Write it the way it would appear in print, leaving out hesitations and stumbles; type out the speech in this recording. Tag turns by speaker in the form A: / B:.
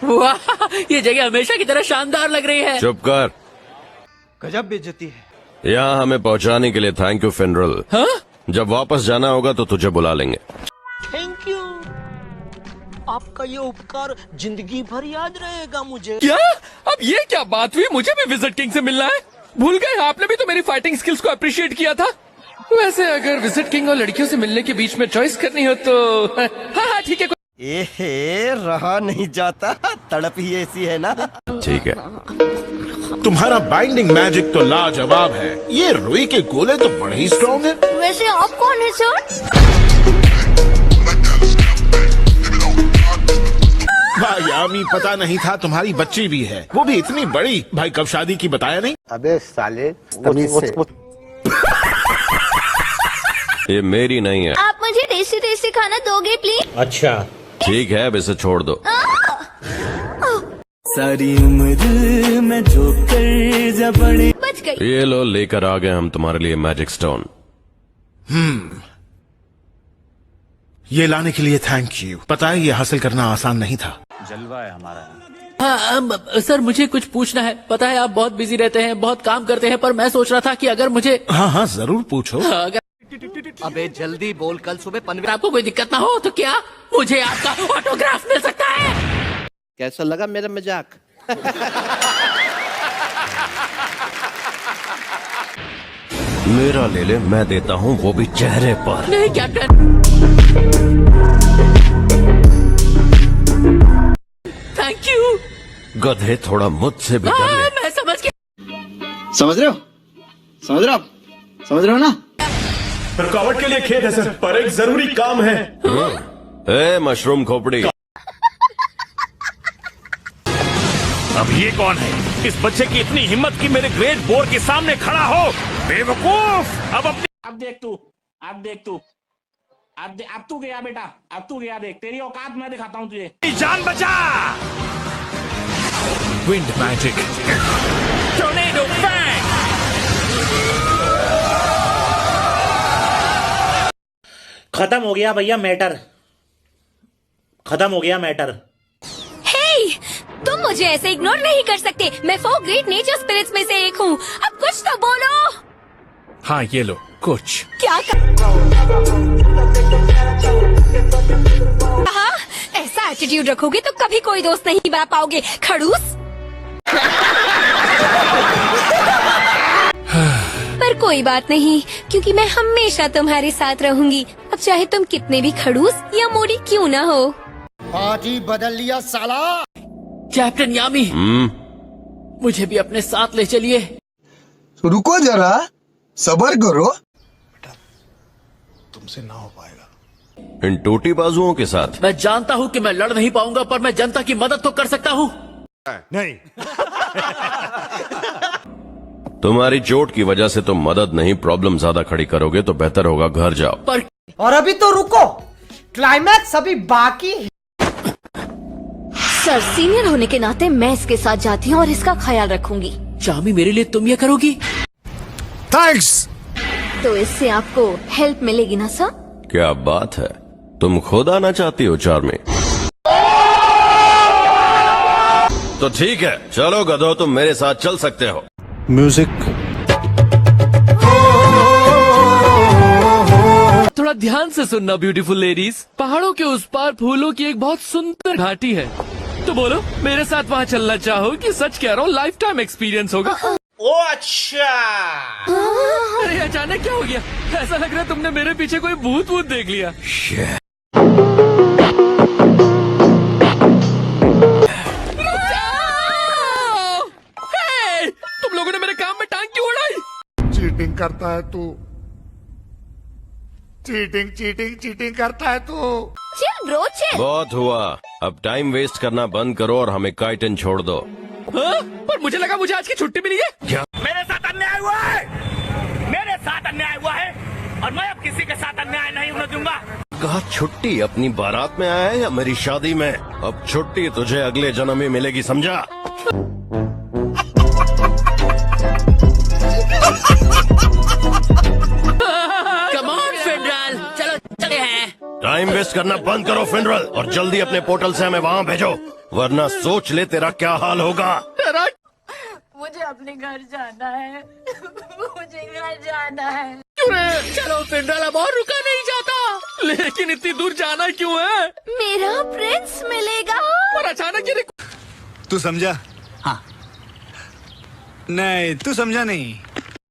A: वाह, ये जगह हमेशा की तरह शानदार लग रही है।
B: चुप कर।
C: गजब बेइज्जती है।
B: यहाँ हमें पहुँचाने के लिए थैंक यू फेनरल।
A: हाँ?
B: जब वापस जाना होगा तो तुझे बुला लेंगे।
D: थैंक यू, आपका ये उपकार जिंदगी भर याद रहेगा मुझे।
A: क्या? अब ये क्या बात हुई? मुझे भी विजिट किंग से मिलना है। भूल गए? आपने भी तो मेरी फाइटिंग स्किल्स को अप्रिशिएट किया था। वैसे अगर विजिट किंग और लड़कियों से मिलने के बीच में चॉइस करनी हो तो हाँ ठीक है।
C: एहे, रहा नहीं जाता, तड़प ही ऐसी है ना।
B: ठीक है।
E: तुम्हारा बाइंडिंग मैजिक तो लाजवाब है। ये रुई के गोले तो बड़े ही स्ट्रॉन्ग है।
F: वैसे आप कौन है सर?
E: भाई यामी, पता नहीं था तुम्हारी बच्ची भी है, वो भी इतनी बड़ी। भाई कब शादी की बताया नहीं?
G: अबे साले,
B: ये मेरी नहीं है।
F: आप मुझे टेस्टी टेस्टी खाना दोगे प्लीज?
G: अच्छा
B: ठीक है, अब इसे छोड़ दो।
C: सारी उम्र में जो कर जा बड़े।
F: बच गई।
B: ये लो, लेकर आ गए हम तुम्हारे लिए मैजिक स्टोन।
E: ये लाने के लिए थैंक यू। पता है ये हासिल करना आसान नहीं था।
G: जलवा है हमारा।
A: हाँ, सर मुझे कुछ पूछना है। पता है आप बहुत बिजी रहते हैं, बहुत काम करते हैं, पर मैं सोच रहा था कि अगर मुझे
E: हाँ जरूर पूछो।
A: अगर
C: अबे जल्दी बोल, कल सुबह पनवेल।
A: आपको कोई दिक्कत ना हो तो क्या मुझे आपका ऑटोग्राफ मिल सकता है?
G: कैसा लगा मेरा मजाक?
B: मेरा ले ले, मैं देता हूँ, वो भी चेहरे पर।
A: नहीं कैप्टन। Thank you.
B: गधे, थोड़ा मुझसे भी डर ले।
A: मैं समझ गया।
H: समझ रहे हो? समझ रहे हो आप? समझ रहे हो ना?
E: रुकावट के लिए खेद है सर, पर एक जरूरी काम है।
B: ए मशरूम खोपड़ी।
I: अब ये कौन है? इस बच्चे की इतनी हिम्मत कि मेरे ग्रेट बोर के सामने खड़ा हो। बेवकूफ! अब देख तू, अब तू गया बेटा, अब तू गया। देख तेरी औकात मैं दिखाता हूँ तुझे। जान बचा। Wind magic, tornado bang.
G: खत्म हो गया भैया मैटर, खत्म हो गया मैटर।
F: हे, तुम मुझे ऐसे इग्नोर नहीं कर सकते। मैं 4 ग्रेट नेचर स्पिरिट्स में से एक हूँ। अब कुछ तो बोलो।
I: हाँ ये लो कुछ।
F: क्या कहा? ऐसा एटीट्यूड रखोगे तो कभी कोई दोस्त नहीं बना पाओगे, खड़ूस। पर कोई बात नहीं, क्योंकि मैं हमेशा तुम्हारे साथ रहूंगी, अब चाहे तुम कितने भी खड़ूस या मोड़ी क्यों ना हो।
C: आज ही बदल लिया साला।
A: कैप्टन यामी, मुझे भी अपने साथ ले चलिए।
H: रुको जरा, सबर करो।
E: तुमसे ना हो पाएगा।
B: इन टूटी बाजुओं के साथ।
A: मैं जानता हूँ कि मैं लड़ नहीं पाऊंगा, पर मैं जनता की मदद तो कर सकता हूँ।
E: नहीं।
B: तुम्हारी चोट की वजह से तुम मदद नहीं, प्रॉब्लम ज्यादा खड़ी करोगे तो बेहतर होगा घर जाओ।
A: पर
J: और अभी तो रुको, क्लाइमैक्स अभी बाकी है।
F: सर, सीनियर होने के नाते मैं इसके साथ जाती हूँ और इसका ख्याल रखूंगी।
A: चामी, मेरे लिए तुम ये करोगी?
E: थैंक्स।
F: तो इससे आपको हेल्प मिलेगी ना सर?
B: क्या बात है, तुम खुद आना चाहती हो चार्मी? तो ठीक है, चलो गधो, तुम मेरे साथ चल सकते हो।
E: म्यूजिक।
A: थोड़ा ध्यान से सुनना ब्यूटीफुल लेडीज। पहाड़ों के उस पार फूलों की एक बहुत सुंदर घाटी है। तो बोलो, मेरे साथ वहाँ चलना चाहो कि सच कह रहा हूँ लाइफ टाइम एक्सपीरियंस होगा।
G: ओ अच्छा।
A: अरे अचानक क्या हो गया? ऐसा लग रहा है तुमने मेरे पीछे कोई भूत वूत देख लिया। हे, तुम लोगों ने मेरे काम में टांग क्यों उड़ाई?
E: चीटिंग करता है तू। चीटिंग करता है तू।
F: Chill bro chill.
B: बहुत हुआ, अब टाइम वेस्ट करना बंद करो और हमें काइटन छोड़ दो।
A: हाँ? पर मुझे लगा मुझे आज की छुट्टी मिली है।
B: क्या?
I: मेरे साथ अन्याय हुआ है, मेरे साथ अन्याय हुआ है, और मैं अब किसी के साथ अन्याय नहीं होने दूंगा।
B: कहा छुट्टी अपनी बारात में आया है या मेरी शादी में? अब छुट्टी तुझे अगले जन्म में मिलेगी, समझा?
A: कम ऑन फेडरल, चलो चले हैं।
B: टाइम वेस्ट करना बंद करो फेडरल, और जल्दी अपने पोर्टल से हमें वहाँ भेजो। वरना सोच ले तेरा क्या हाल होगा।
A: तेरा
F: मुझे अपने घर जाना है। मुझे घर जाना है।
A: क्यों रे? चलो सिंड्रेला बहुत रुका नहीं जाता, लेकिन इतनी दूर जाना क्यों है?
F: मेरा प्रिंस मिलेगा।
A: और अचानक ये
H: तू समझा? हाँ। नहीं, तू समझा नहीं।